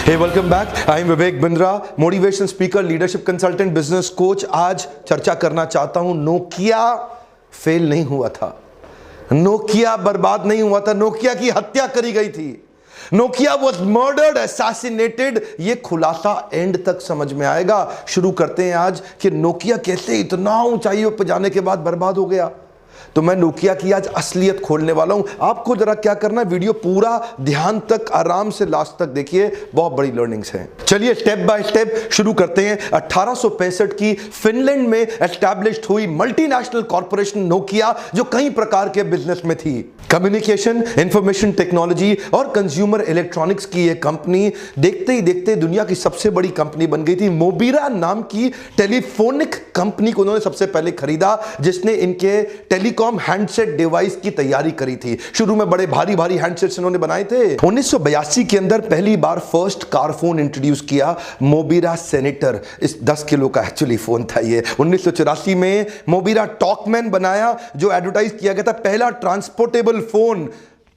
Hey welcome back. I am Vivek Bindra, motivation speaker, leadership consultant, business coach. आज चर्चा करना चाहता हूं, नोकिया फेल नहीं हुआ था, नोकिया बर्बाद नहीं हुआ था, नोकिया की हत्या करी गई थी। Nokia was murdered, assassinated. ये खुलासा एंड तक समझ में आएगा। शुरू करते हैं आज कि नोकिया कैसे इतना ऊंचाइयों पर जाने के बाद बर्बाद हो गया। तो मैं नोकिया की आज असलियत खोलने वाला हूं। आपको जरा क्या करना है, वीडियो पूरा ध्यान तक आराम से लास्ट तक देखिए, बहुत बड़ी लर्निंग्स हैं। चलिए स्टेप बाय स्टेप शुरू करते हैं। 1865 की फिनलैंड में एस्टैब्लिश्ड हुई मल्टीनेशनल कॉर्पोरेशन नोकिया, जो कई प्रकार के बिजनेस में थी। कम्युनिकेशन, इंफॉर्मेशन टेक्नोलॉजी और कंज्यूमर इलेक्ट्रॉनिक्स की यह कंपनी देखते ही देखते दुनिया की सबसे बड़ी कंपनी बन गई थी। मोबिरा नाम की टेलीफोनिक कंपनी को उन्होंने सबसे पहले खरीदा, जिसने इनके टेलीकॉम हैंडसेट डिवाइस की तैयारी करी थी। शुरू में बड़े भारी भारी हैंडसेट्स इन्होंने बनाए थे। 1982 के अंदर पहली बार फर्स्ट कार फोन इंट्रोड्यूस किया, मोबिरा सेनेटर। इस 10 किलो का एक्चुअली फोन था ये। 1984 में मोबिरा टॉकमैन बनाया, जो एडवर्टाइज किया गया था पहला ट्रांसपोर्टेबल फोन,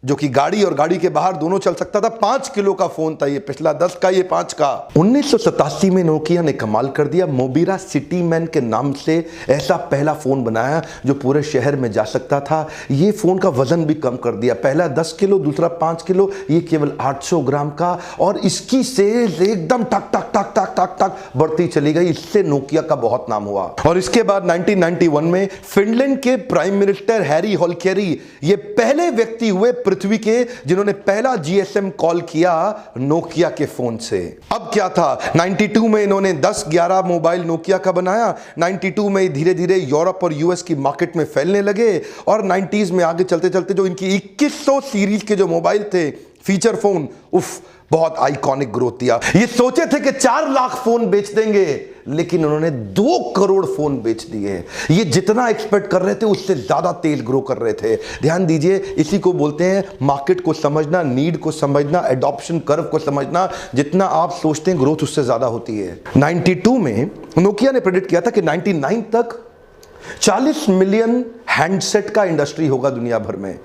जो कि गाड़ी और गाड़ी के बाहर दोनों चल सकता था। 5 किलो का फोन था ये, पिछला 10 का, ये 5 का। 1987 में नोकिया ने कमाल कर दिया। मोबिरा सिटी मैन के नाम से ऐसा पहला फोन बनाया जो पूरे शहर में जा सकता था। ये फोन का वजन भी कम कर दिया, पहला 10 किलो, दूसरा 5 किलो, ये केवल 800 ग्राम का। और इसकी सेल्स एकदम टक टक टक टक टक टक बढ़ती चली गई। इससे नोकिया का बहुत नाम हुआ। और इसके बाद 1991 में फिनलैंड के प्राइम मिनिस्टर हैरी होल्केरी, ये पहले व्यक्ति हुए पृथ्वी के जिन्होंने पहला जीएसएम कॉल किया नोकिया के फोन से। अब क्या था, 92 में इन्होंने 10-11 मोबाइल नोकिया का बनाया। 92 में धीरे धीरे यूरोप और यूएस की मार्केट में फैलने लगे। और 90s में आगे चलते चलते जो इनकी 2100 सीरीज के जो मोबाइल थे, फीचर फोन, उफ, बहुत आइकॉनिक ग्रोथ दिया। ये सोचे थे कि 4 लाख फोन बेच देंगे, लेकिन उन्होंने 2 करोड़ फोन बेच दिए। ये जितना एक्सपेक्ट कर रहे थे उससे ज्यादा तेज ग्रो कर रहे थे। ध्यान दीजिए, इसी को बोलते हैं मार्केट को समझना, नीड को समझना, एडॉप्शन कर्व को समझना। जितना आप सोचते हैं ग्रोथ उससे ज्यादा होती है। 92 में नोकिया ने प्रेडिक्ट किया था कि 99 तक 40 मिलियन हैंडसेट का इंडस्ट्री होगा दुनिया भर में।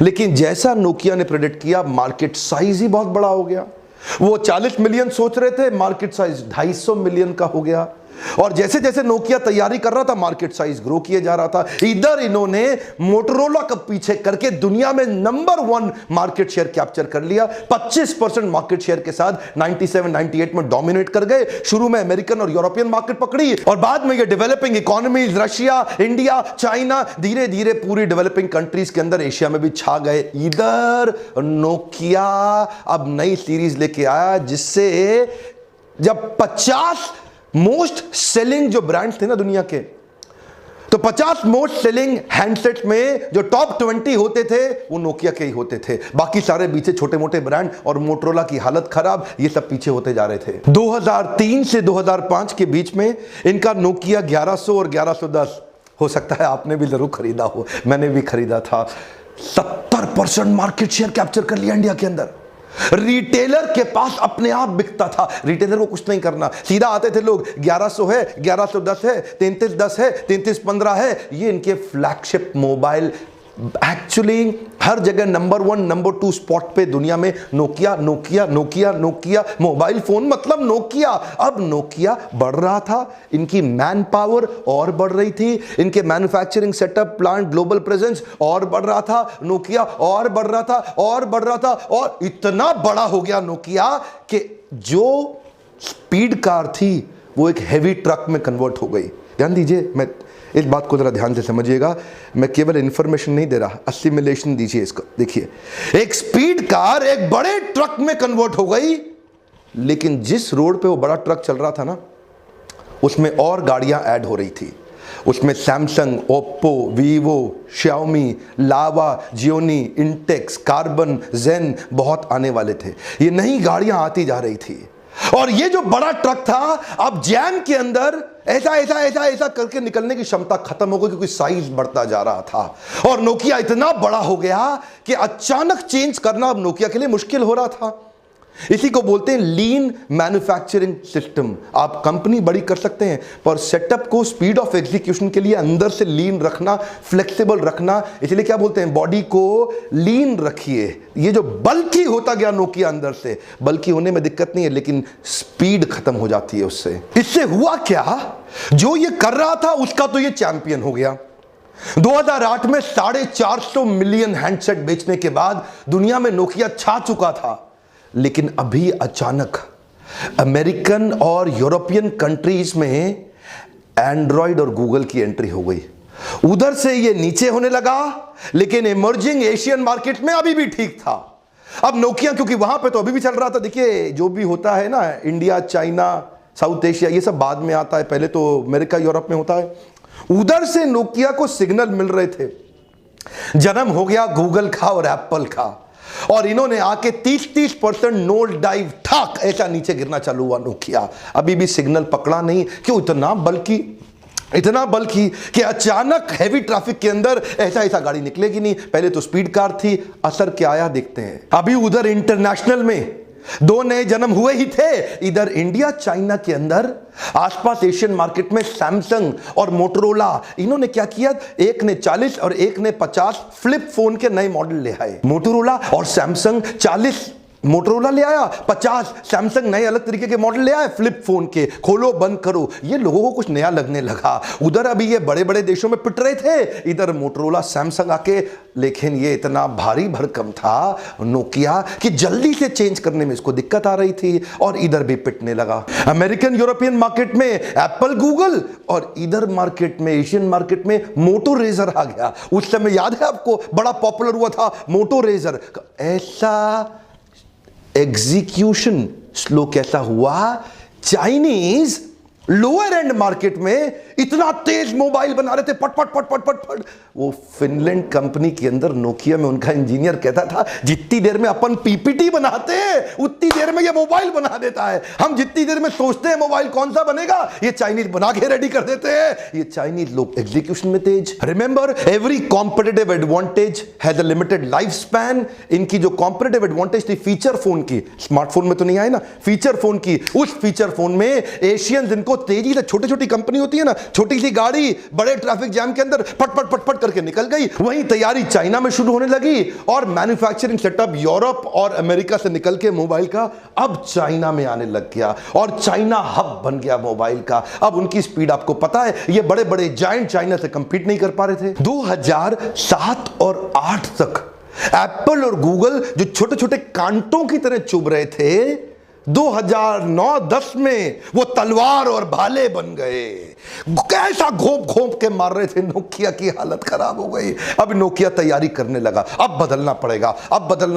लेकिन जैसा नोकिया ने प्रेडिक्ट किया, मार्केट साइज ही बहुत बड़ा हो गया। वो 40 मिलियन सोच रहे थे, मार्केट साइज 250 मिलियन का हो गया। और जैसे जैसे नोकिया तैयारी कर रहा था, मार्केट साइज ग्रो किए जा रहा था। इधर इन्होंने मोटोरोला का पीछे करके दुनिया में नंबर 1 मार्केट शेयर कैप्चर कर लिया। 25% मार्केट शेयर के साथ 97-98 में डोमिनेट कर गए। शुरू में अमेरिकन और यूरोपियन मार्केट पकड़ी, और बाद में ये developing economies, Russia, India, China, धीरे धीरे पूरी डेवलपिंग कंट्रीज के अंदर, एशिया में भी छा गए। इधर नोकिया अब नई सीरीज लेके आया, जिससे जब 50 मोस्ट सेलिंग जो ब्रांड्स थे ना दुनिया के, तो 50 मोस्ट सेलिंग हैंडसेट्स में जो टॉप 20 होते थे वो नोकिया के ही होते थे। बाकी सारे पीछे छोटे मोटे ब्रांड और मोटरोला की हालत खराब, ये सब पीछे होते जा रहे थे। 2003 से 2005 के बीच में इनका नोकिया 1100 और 1110, हो सकता है आपने भी जरूर खरीदा हो, मैंने भी खरीदा था। 70% मार्केट शेयर कैप्चर कर लिया इंडिया के अंदर। रिटेलर के पास अपने आप बिकता था, रिटेलर को कुछ नहीं करना, सीधा आते थे लोग, 1100 है, 1110 है, 3310 है, 3315 है। ये इनके फ्लैगशिप मोबाइल एक्चुअली हर जगह नंबर 1, नंबर 2 स्पॉट पे दुनिया में Nokia Nokia Nokia Nokia. Mobile phone मतलब नोकिया। अब नोकिया बढ़ रहा था, इनकी मैन पावर और बढ़ रही थी, इनके manufacturing setup, plant, global presence और बढ़ रहा था। नोकिया और बढ़ रहा था और बढ़ रहा था, और इतना बड़ा हो गया नोकिया कि जो स्पीड कार थी वो एक हेवी ट्रक में कन्वर्ट हो गई। ध्यान दीजिए, मैं इस बात को जरा ध्यान से समझिएगा, मैं केवल इंफॉर्मेशन नहीं दे रहा, असिमिलेशन दीजिए इसको। देखिए, एक स्पीड कार एक बड़े ट्रक में कन्वर्ट हो गई, लेकिन जिस रोड पे वो बड़ा ट्रक चल रहा था ना, उसमें और गाड़ियां ऐड हो रही थी। उसमें सैमसंग, ओप्पो, वीवो, शाओमी, लावा, जियोनी, इंटेक्स, कार्बन, जेन बहुत आने वाले थे। ये नई गाड़ियां आती जा रही थी। और ये जो बड़ा ट्रक था, अब जैम के अंदर ऐसा ऐसा ऐसा ऐसा करके निकलने की क्षमता खत्म हो गई, क्योंकि साइज बढ़ता जा रहा था। और नोकिया इतना बड़ा हो गया कि अचानक चेंज करना अब नोकिया के लिए मुश्किल हो रहा था। इसी को बोलते हैं लीन मैन्युफैक्चरिंग सिस्टम। आप कंपनी बड़ी कर सकते हैं पर सेटअप को स्पीड ऑफ एग्जीक्यूशन के लिए अंदर से लीन रखना, फ्लेक्सिबल रखना। इसलिए क्या बोलते हैं, बॉडी को लीन रखिए। ये जो बल्कि होता गया नोकिया अंदर से, बल्कि होने में दिक्कत नहीं है लेकिन स्पीड खत्म हो जाती है उससे। इससे हुआ क्या, जो ये कर रहा था उसका तो ये चैंपियन हो गया। 2008 में 450 मिलियन हैंडसेट बेचने के बाद दुनिया में नोकिया छा चुका था। लेकिन अभी अचानक अमेरिकन और यूरोपियन कंट्रीज में एंड्रॉयड और गूगल की एंट्री हो गई। उधर से ये नीचे होने लगा, लेकिन इमर्जिंग एशियन मार्केट में अभी भी ठीक था। अब नोकिया क्योंकि वहां पे तो अभी भी चल रहा था। देखिए जो भी होता है ना, इंडिया, चाइना, साउथ एशिया, ये सब बाद में आता है, पहले तो अमेरिका, यूरोप में होता है। उधर से नोकिया को सिग्नल मिल रहे थे। जन्म हो गया गूगल का और एप्पल का, और इन्होंने आके 30% नोल डाइव ठाक ऐसा नीचे गिरना चालू हुआ नोकिया। अभी भी सिग्नल पकड़ा नहीं। क्यों? इतना बल्कि कि अचानक हैवी ट्रैफिक के अंदर ऐसा गाड़ी निकलेगी नहीं। पहले तो स्पीड कार थी, असर क्या आया देखते हैं। अभी उधर इंटरनेशनल में 2 नए जन्म हुए ही थे। इधर इंडिया, चाइना के अंदर आसपास एशियन मार्केट में सैमसंग और मोटोरोला, इन्होंने क्या किया, एक ने 40 और एक ने 50 फ्लिप फोन के नए मॉडल ले आए। मोटोरोला और सैमसंग 40 मोटोरोला ले आया, 50 सैमसंग नए अलग तरीके के मॉडल ले आए फ्लिप फोन के। खोलो बंद करो, ये लोगों को कुछ नया लगने लगा। उधर अभी ये बड़े बड़े देशों में पिट रहे थे, इधर मोटोरोला सैमसंग आके, लेकिन ये इतना भारी भरकम था नोकिया कि जल्दी से चेंज करने में इसको दिक्कत आ रही थी, और इधर भी पिटने लगा। अमेरिकन यूरोपियन मार्केट में एप्पल, गूगल, और इधर मार्केट में, एशियन मार्केट में मोटो रेजर आ गया। उस समय याद है आपको, बड़ा पॉपुलर हुआ था मोटो रेजर। ऐसा एग्जीक्यूशन स्लो कैसा हुआ, चाइनीज लोअर एंड मार्केट में इतना तेज मोबाइल बना रहे थे, पट पट पट पट पट पट। वो फिनलैंड कंपनी के अंदर नोकिया में उनका इंजीनियर कहता था, जितनी देर में अपन पीपीटी बनाते हैं उतनी देर में ये मोबाइल बना देता है। हम जितनी देर में सोचते हैं मोबाइल कौन सा बनेगा, ये चाइनीज बना के रेडी कर देते हैं। ये चाइनीज लोग एग्जीक्यूशन में तेज। Remember, every competitive advantage has a limited life span. इनकी जो कॉम्पिटिटिव एडवांटेज थी फीचर फोन की, स्मार्टफोन में तो नहीं आए ना, फीचर फोन की, उस फीचर फोन में एशियन जिनको तेजी से, छोटी छोटी कंपनी होती है ना, छोटी सी गाड़ी बड़े ट्रैफिक जैम के अंदर पट पट पट पट करके निकल गई। वहीं तैयारी चाइना में शुरू होने लगी, और मैन्युफैक्चरिंग सेटअप यूरोप और अमेरिका से निकल के मोबाइल का अब चाइना में आने लग गया, और चाइना हब बन गया मोबाइल का। अब उनकी स्पीड आपको पता है, ये बड़े बड़े जायंट चाइना से कंपीट नहीं कर पा रहे थे। 2007 और 8 तक एप्पल और गूगल जो छोटे छोटे कांटों की तरह चुभ रहे थे, 2009-10 में वो तलवार और भाले बन गए। कैसा घोंप घोंप के मार रहे थे, नोकिया की हालत खराब हो गई। अब नोकिया तैयारी करने लगा, अब बदलना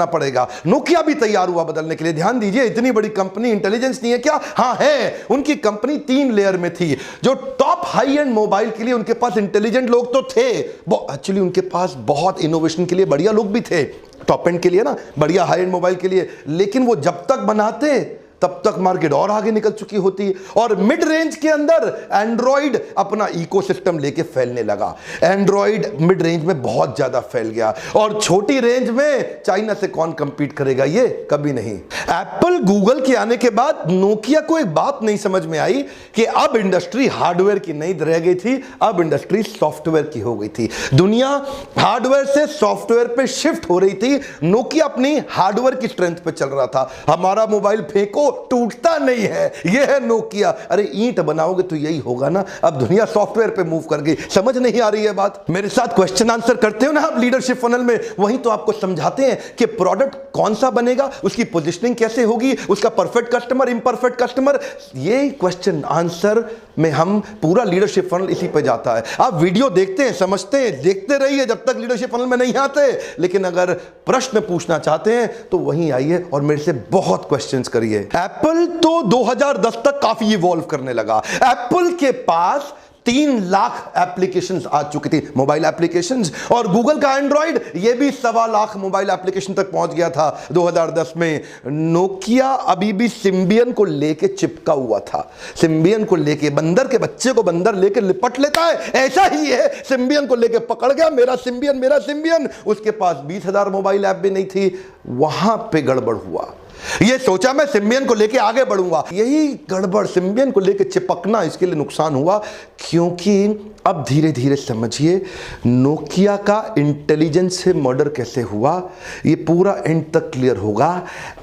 पड़ेगा। नोकिया भी तैयार हुआ बदलने के लिए। ध्यान दीजिए, इतनी बड़ी कंपनी, इंटेलिजेंस नहीं है क्या? हाँ है। उनकी कंपनी 3 लेयर में थी। जो टॉप हाई एंड मोबाइल के लिए उनके पास इंटेलिजेंट लोग तो थे, एक्चुअली उनके पास बहुत इनोवेशन के लिए बढ़िया लोग भी थे, टॉप एंड के लिए ना, बढ़िया हाई एंड मोबाइल के लिए। लेकिन वो जब तक बनाते तब तक मार्केट और आगे निकल चुकी होती। और मिड रेंज के अंदर एंड्रॉइड अपना इकोसिस्टम लेके फैलने लगा। एंड्रॉइड मिड रेंज में बहुत ज्यादा फैल गया, और छोटी रेंज में चाइना से कौन कंपीट करेगा, ये कभी नहीं। एप्पल, गूगल के आने के बाद नोकिया को एक बात नहीं समझ में आई कि अब इंडस्ट्री हार्डवेयर की नहीं रह गई थी, अब इंडस्ट्री सॉफ्टवेयर की हो गई थी। दुनिया हार्डवेयर से सॉफ्टवेयर पे शिफ्ट हो रही थी। नोकिया अपनी हार्डवेयर की स्ट्रेंथ पे चल रहा था। हमारा मोबाइल फेंको टूटता नहीं है, यह है नोकिया। अरे ईंट बनाओगे तो यही होगा ना। अब दुनिया सॉफ्टवेयर पे मूव कर गई। समझ नहीं आ रही है बात? मेरे साथ क्वेश्चन आंसर करते हो ना आप लीडरशिप फनल में, वहीं तो आपको समझाते हैं कि प्रोडक्ट कौन सा बनेगा, उसकी पोजीशनिंग कैसे होगी, उसका परफेक्ट कस्टमर, इम्परफेक्ट कस्टमर। ये क्वेश्चन आंसर में हम पूरा लीडरशिप फनल इसी पे जाता है। आप वीडियो देखते हैं, समझते हैं, देखते रहिए जब तक लीडरशिप फनल में नहीं आते। लेकिन अगर प्रश्न पूछना चाहते हैं तो वहीं आइए और मेरे से बहुत क्वेश्चंस करिए। एप्पल तो 2010 तक काफी इवॉल्व करने लगा। एप्पल के पास 3 लाख एप्लीकेशंस आ चुकी थी, मोबाइल एप्लीकेशंस, और गूगल का एंड्रॉइड ये भी 1.25 लाख मोबाइल एप्लीकेशन तक पहुंच गया था 2010 में। नोकिया अभी भी सिम्बियन को लेके चिपका हुआ था। सिम्बियन को लेके, बंदर के बच्चे को बंदर लेके लिपट लेता है, ऐसा ही है। सिम्बियन को लेके पकड़ गया, मेरा सिम्बियन, मेरा सिम्बियन। उसके पास 20,000 मोबाइल ऐप भी नहीं थी। वहां पे गड़बड़ हुआ। ये सोचा मैं सिम्बियन को लेके आगे बढ़ूंगा, यही गड़बड़, सिम्बियन को लेके चिपकना इसके लिए नुकसान हुआ। क्योंकि अब धीरे धीरे समझिए नोकिया का इंटेलिजेंस से मर्डर कैसे हुआ, ये पूरा एंड तक क्लियर होगा।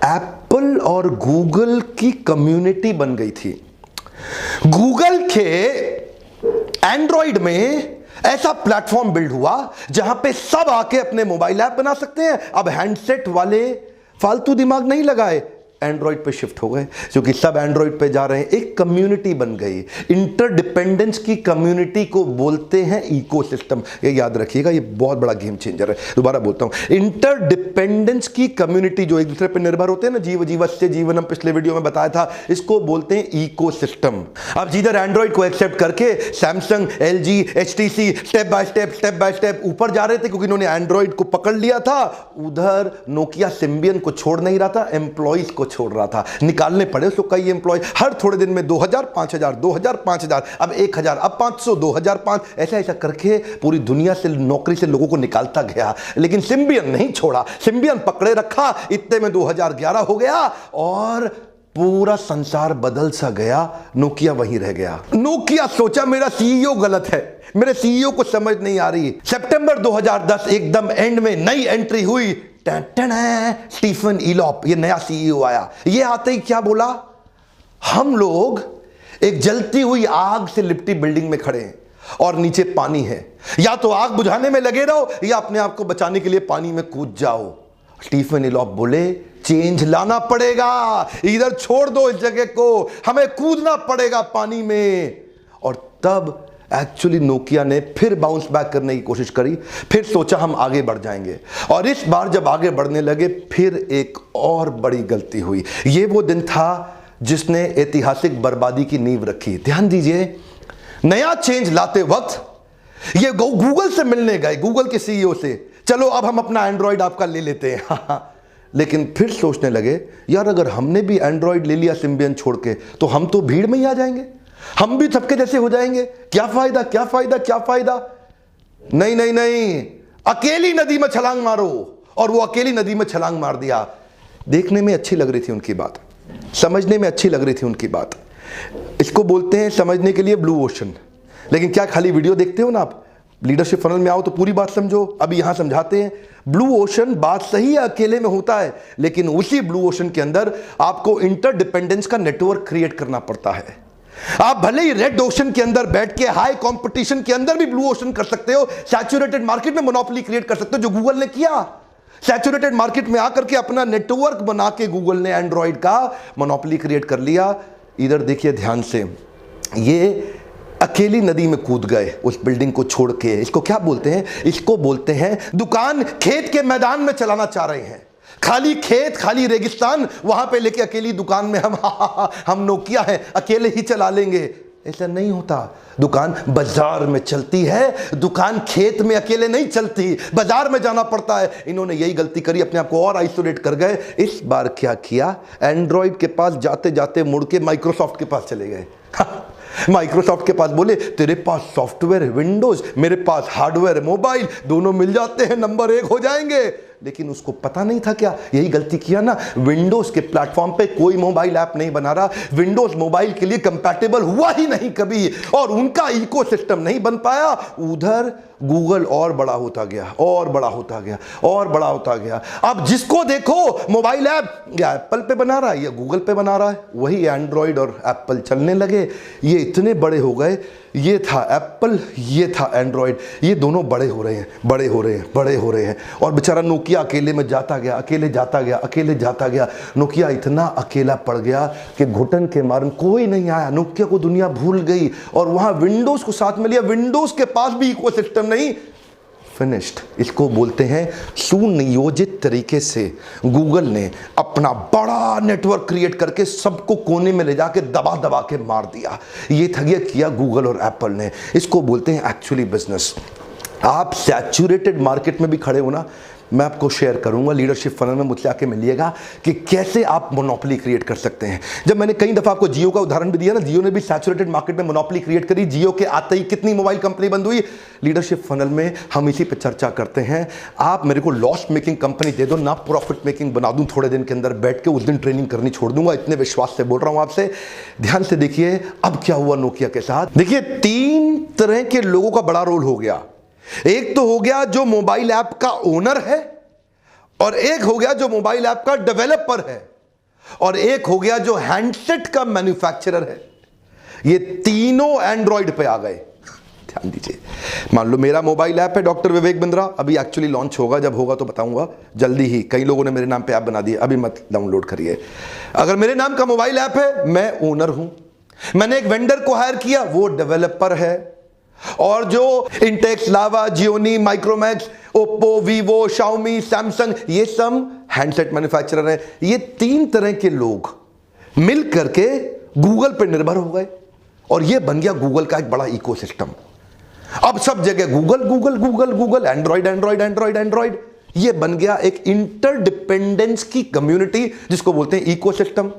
एप्पल और गूगल की कम्युनिटी बन गई थी। गूगल के एंड्रॉइड में ऐसा प्लेटफॉर्म बिल्ड हुआ जहां पे सब आके अपने मोबाइल ऐप बना सकते हैं। अब हैंडसेट वाले फालतू दिमाग नहीं लगाए, एंड्रॉइड पे शिफ्ट हो गए, क्योंकि सब एंड्रॉइड पे जा रहे हैं। एक कम्युनिटी बन गई। इंटरडिपेंडेंस की कम्युनिटी को बोलते हैं इकोसिस्टम। ये याद रखिएगा, ये बहुत बड़ा गेम चेंजर है। दोबारा बोलता हूं, इंटरडिपेंडेंस की कम्युनिटी, जो एक दूसरे पर निर्भर होते हैं ना, जीव जीवस्य जीवनम, पिछले वीडियो में बताया था, इसको बोलते हैं इकोसिस्टम। अब जिधर एंड्रॉइड को एक्सेप्ट करके Samsung, LG, HTC step by step ऊपर जा रहे थे, क्योंकि इन्होंने एंड्रॉइड को पकड़ लिया था, उधर नोकिया सिम्बियन को छोड़ नहीं रहा था, एम्प्लॉइज को छोड़ रहा था। निकालने पड़े उसको कई एम्प्लॉय, हर थोड़े दिन में 2000, 5000, 2000, 5000, अब 1000, अब 500, 2005, ऐसा करके पूरी दुनिया से नौकरी से लोगों को निकालता गया। लेकिन सिम्बियन नहीं छोड़ा, सिम्बियन पकड़े रखा। इतने में 2011 हो गया और पूरा संसार बदल सा गया, नोकिया वहीं रह गया। नोकिया सोचा मेरा सीईओ गलत है, मेरे सीईओ को समझ नहीं आ रही। सितंबर 2010 एकदम एंड में नई एंट्री हुई, स्टीफन इलॉप, ये नया सीईओ आया। ये आते ही क्या बोला, हम लोग एक जलती हुई आग से लिपटी बिल्डिंग में खड़े हैं और नीचे पानी है, या तो आग बुझाने में लगे रहो या अपने आप को बचाने के लिए पानी में कूद जाओ। स्टीफन इलॉप बोले चेंज लाना पड़ेगा, इधर छोड़ दो इस जगह को, हमें कूदना पड़ेगा पानी में। और तब एक्चुअली नोकिया ने फिर बाउंस बैक करने की कोशिश करी, फिर सोचा हम आगे बढ़ जाएंगे। और इस बार जब आगे बढ़ने लगे, फिर एक और बड़ी गलती हुई। ये वो दिन था जिसने ऐतिहासिक बर्बादी की नींव रखी। ध्यान दीजिए, नया चेंज लाते वक्त ये गूगल से मिलने गए, गूगल के सीईओ से, चलो अब हम अपना एंड्रॉइड आपका ले लेते हैं। लेकिन फिर सोचने लगे, यार अगर हमने भी एंड्रॉइड ले लिया सिम्बियन छोड़ के, तो हम तो भीड़ में ही आ जाएंगे, हम भी सबके जैसे हो जाएंगे, क्या फायदा, क्या फायदा, क्या फायदा। नहीं नहीं नहीं, अकेली नदी में छलांग मारो। और वो अकेली नदी में छलांग मार दिया। देखने में अच्छी लग रही थी उनकी बात, समझने में अच्छी लग रही थी उनकी बात। इसको बोलते हैं समझने के लिए ब्लू ओशन। लेकिन क्या खाली वीडियो देखते हो ना आप, लीडरशिप फनल में आओ तो पूरी बात समझो। अभी यहां समझाते हैं। ब्लू ओशन बात सही है, अकेले में होता है, लेकिन उसी ब्लू ओशन के अंदर आपको इंटरडिपेंडेंस का नेटवर्क क्रिएट करना पड़ता है। आप भले ही रेड ओशन के अंदर बैठ के हाई कंपटीशन के अंदर भी ब्लू ओशन कर सकते हो, सैचुरेटेड मार्केट में मोनोपोली क्रिएट कर सकते हो, जो गूगल ने किया। सैचुरेटेड मार्केट में आकर के अपना नेटवर्क बना के गूगल ने एंड्रॉइड का मोनोपोली क्रिएट कर लिया। इधर देखिए ध्यान से, ये अकेली नदी में कूद गए उस बिल्डिंग को छोड़ के। इसको क्या बोलते हैं, इसको बोलते हैं दुकान खेत के मैदान में चलाना चाह रहे हैं। खाली खेत, खाली रेगिस्तान, वहां पे लेके अकेली दुकान में हम नोकिया है, अकेले ही चला लेंगे। ऐसा नहीं होता। दुकान बाजार में चलती है, दुकान खेत में अकेले नहीं चलती, बाजार में जाना पड़ता है। इन्होंने यही गलती करी, अपने आप को और आइसोलेट कर गए। इस बार क्या किया, एंड्रॉइड के पास जाते जाते मुड़ के माइक्रोसॉफ्ट के पास चले गए। माइक्रोसॉफ्ट के पास बोले तेरे पास सॉफ्टवेयर है विंडोज, मेरे पास हार्डवेयर है मोबाइल, दोनों मिल जाते हैं, नंबर 1 हो जाएंगे। लेकिन उसको पता नहीं था क्या, यही गलती किया ना, विंडोज के प्लेटफॉर्म पे कोई मोबाइल ऐप नहीं बना रहा, विंडोज मोबाइल के लिए कंपैटिबल हुआ ही नहीं कभी, और उनका इकोसिस्टम नहीं बन पाया। उधर गूगल और बड़ा होता गया, और बड़ा होता गया, और बड़ा होता गया। अब जिसको देखो मोबाइल ऐप या एप्पल पे बना रहा है या गूगल पे बना रहा है, वही एंड्रॉइड और एप्पल चलने लगे। ये इतने बड़े हो गए, ये था एप्पल, ये था एंड्रॉइड, ये दोनों बड़े हो रहे हैं, बड़े हो रहे हैं, बड़े हो रहे हैं। और बेचारा नोकिया अकेले में जाता गया, अकेले जाता गया, अकेले जाता गया। नोकिया इतना अकेला पड़ गया कि घुटन के मारन कोई नहीं आया। नोकिया को दुनिया भूल गई और वहां विंडोज को साथ में लिया, विंडोज के पास भी इकोसिस्टम नहीं, फिनिश्ड। इसको बोलते हैं सुनियोजित तरीके से गूगल ने अपना बड़ा नेटवर्क क्रिएट करके सबको कोने में ले जाके दबा दबा के मार दिया। ये किया गूगल और एप्पल ने। इसको बोलते हैं एक्चुअली बिजनेस। आप सैचुरेटेड मार्केट में भी खड़े हो ना, मैं आपको शेयर करूंगा लीडरशिप फनल में, मुझसे आके मिलिएगा कि कैसे आप मोनोपोली क्रिएट कर सकते हैं। जब मैंने कई दफा आपको जियो का उदाहरण भी दिया ना, जियो ने भी सैचुरेटेड मार्केट में मोनोपोली क्रिएट करी, जियो के आते ही कितनी मोबाइल कंपनी बंद हुई। लीडरशिप फनल में हम इसी पे चर्चा करते हैं। आप मेरे को लॉस मेकिंग कंपनी दे दो ना, प्रॉफिट मेकिंग बना दूं थोड़े दिन के अंदर बैठ के, उस दिन ट्रेनिंग करनी छोड़ दूंगा, इतने विश्वास से बोल रहा हूं आपसे। ध्यान से देखिए अब क्या हुआ नोकिया के साथ। देखिए 3 तरह के लोगों का बड़ा रोल हो गया। एक तो हो गया जो मोबाइल ऐप का ओनर है, और एक हो गया जो मोबाइल ऐप का डेवलपर है, और एक हो गया जो हैंडसेट का मैन्युफैक्चरर है। ये तीनों एंड्रॉइड पे आ गए। ध्यान दीजिए, मान लो मेरा मोबाइल ऐप है डॉक्टर विवेक बिंद्रा, अभी एक्चुअली लॉन्च होगा, जब होगा तो बताऊंगा जल्दी ही। कई लोगों ने मेरे नाम पे ऐप बना दिए, अभी मत डाउनलोड करिए। अगर मेरे नाम का मोबाइल ऐप है, मैं ओनर हूं, मैंने एक वेंडर को हायर किया, वो डेवलपर है, और जो Intex, Lava, Gionee, Micromax, Oppo, Vivo, Xiaomi, Samsung, ये सब हैंडसेट मैन्युफैक्चरर हैं। ये 3 तरह के लोग मिल करके गूगल पे निर्भर हो गए, और ये बन गया गूगल का एक बड़ा इकोसिस्टम। अब सब जगह Google Google Google Google, Android Android Android Android, ये बन गया एक इंटरडिपेंडेंस की कम्युनिटी, जिसको बोलते हैं इकोसिस्टम।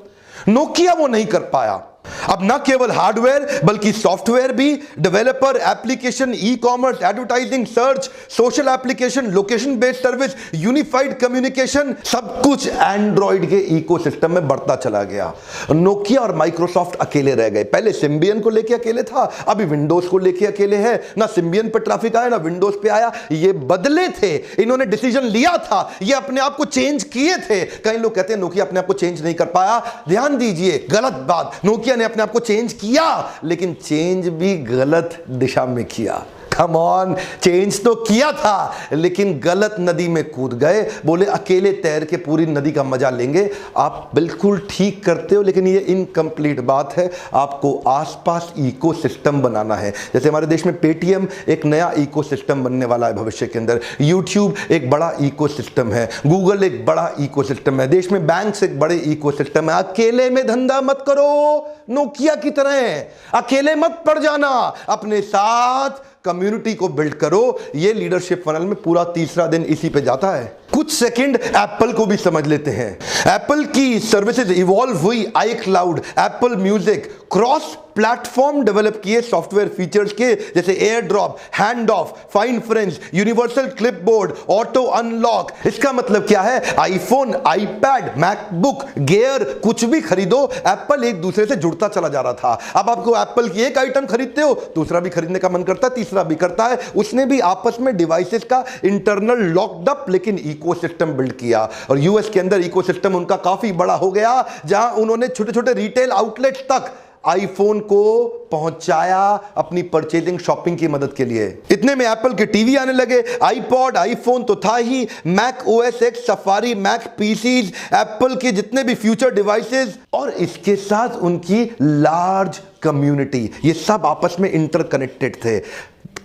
नोकिया वो नहीं कर पाया। अब ना केवल हार्डवेयर बल्कि सॉफ्टवेयर भी, developer, application, e commerce, advertising, search, social application, location based service, unified communication, सब कुछ एंड्रॉइड के इकोसिस्टम में बढ़ता चला गया। नोकिया और माइक्रोसॉफ्ट अकेले रह गए। पहले सिम्बियन को लेके अकेले था, अभी विंडोज को लेके अकेले है। ना सिम्बियन पे ट्रैफिक आया, ना विंडोज पे आया। ये बदले थे, इन्होंने डिसीजन लिया था, ये अपने आप को चेंज किए थे। कई लोग कहते हैं नोकिया अपने आप को चेंज नहीं कर पाया। ध्यान दीजिए, गलत बात। नोकिया ने अपने आप को चेंज किया, लेकिन चेंज भी गलत दिशा में किया। कम ऑन, चेंज तो किया था, लेकिन गलत नदी में कूद गए। बोले अकेले तैर के पूरी नदी का मजा लेंगे। आप बिल्कुल ठीक करते हो, लेकिन ये इनकम्प्लीट बात है। आपको आसपास इकोसिस्टम बनाना है। जैसे हमारे देश में पेटीएम एक नया इकोसिस्टम बनने वाला है भविष्य के अंदर, यूट्यूब एक बड़ा इकोसिस्टम है, गूगल एक बड़ा इकोसिस्टम है, देश में बैंक्स एक बड़े इकोसिस्टम है। अकेले में धंधा मत करो, नोकिया की तरह अकेले मत पड़ जाना, अपने साथ कम्युनिटी को बिल्ड करो। ये लीडरशिप फनल में पूरा तीसरा दिन इसी पे जाता है। कुछ सेकंड एप्पल को भी समझ लेते हैं। एप्पल की सर्विसेज इवॉल्व हुई, iCloud, Apple music, cross platform develop किए सॉफ्टवेयर फीचर्स के, जैसे AirDrop, handoff, find friends, universal clipboard, auto unlock. इसका मतलब क्या है? आईफोन, आईपैड, मैकबुक, गियर, कुछ भी खरीदो, एप्पल एक दूसरे से जुड़ता चला जा रहा था। अब आपको एप्पल की एक आइटम खरीदते हो, दूसरा भी खरीदने का मन करता है, तीसरा भी करता है। उसने भी आपस में डिवाइसेस का इंटरनल लॉक्ड अप लेकिन इकोसिस्टम बिल्ड किया, और यूएस के अंदर इकोसिस्टम उनका काफी बड़ा हो गया, जहां उन्होंने छोटे छोटे रिटेल आउटलेट्स तक आईफोन को पहुंचाया अपनी परचेजिंग शॉपिंग की मदद के लिए। इतने में एप्पल के टीवी आने लगे, आईपॉड, आईफोन तो था ही, Mac OS X, Safari, Mac PCs, Apple के जितने भी फ्यूचर डिवाइसेस, और इसके साथ उनकी लार्ज कम्युनिटी, ये सब आपस में इंटरकनेक्टेड थे।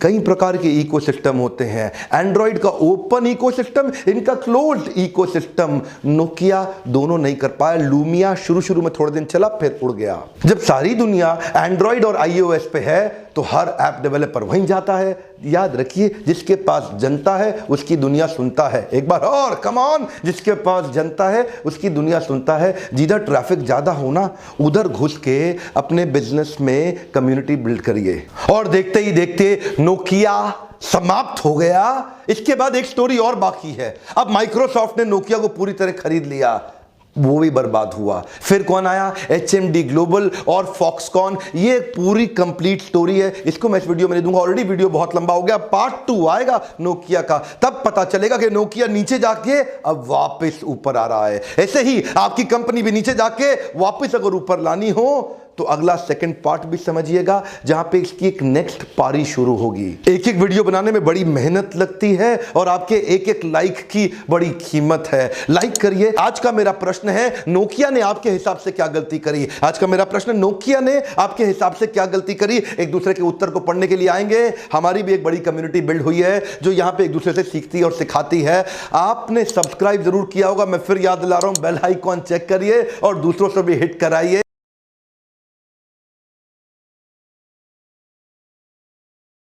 कई प्रकार के इकोसिस्टम होते हैं। एंड्रॉइड का ओपन इकोसिस्टम, इनका क्लोज्ड इकोसिस्टम। नोकिया दोनों नहीं कर पाया। लूमिया शुरू में थोड़े दिन चला, फिर उड़ गया। जब सारी दुनिया एंड्रॉइड और आईओएस पे है, तो हर ऐप डेवलपर वहीं जाता है। याद रखिए, जिसके पास जनता है उसकी दुनिया सुनता है। एक बार और, कम ऑन, जिसके पास जनता है उसकी दुनिया सुनता है। जिधर ट्रैफिक ज्यादा होना, उधर घुस के अपने बिजनेस में कम्युनिटी बिल्ड करिए। और देखते ही देखते नोकिया समाप्त हो गया। इसके बाद एक स्टोरी और बाकी है। अब माइक्रोसॉफ्ट ने नोकिया को पूरी तरह खरीद लिया, वो भी बर्बाद हुआ। फिर कौन आया? HMD ग्लोबल और फॉक्सकॉन। ये पूरी कंप्लीट स्टोरी है, इसको मैं इस वीडियो में नहीं दूंगा, ऑलरेडी वीडियो बहुत लंबा हो गया। पार्ट 2 आएगा नोकिया का, तब पता चलेगा कि नोकिया नीचे जाके अब वापस ऊपर आ रहा है। ऐसे ही आपकी कंपनी भी नीचे जाके वापस अगर ऊपर लानी हो, तो अगला सेकंड पार्ट भी समझिएगा, जहां पे इसकी एक नेक्स्ट पारी शुरू होगी। एक एक वीडियो बनाने में बड़ी मेहनत लगती है, और आपके एक एक लाइक की बड़ी कीमत है। लाइक करिए। आज का मेरा प्रश्न है, नोकिया ने आपके हिसाब से क्या गलती करी? आज का मेरा प्रश्न, नोकिया ने आपके हिसाब से क्या गलती करी? एक दूसरे के उत्तर को पढ़ने के लिए आएंगे। हमारी भी एक बड़ी कम्युनिटी बिल्ड हुई है, जो यहां पे एक दूसरे से सीखती और सिखाती है। आपने सब्सक्राइब जरूर किया होगा, मैं फिर याद दिला रहा हूं, बेल आइकॉन चेक करिए और दूसरों से भी हिट कराइए।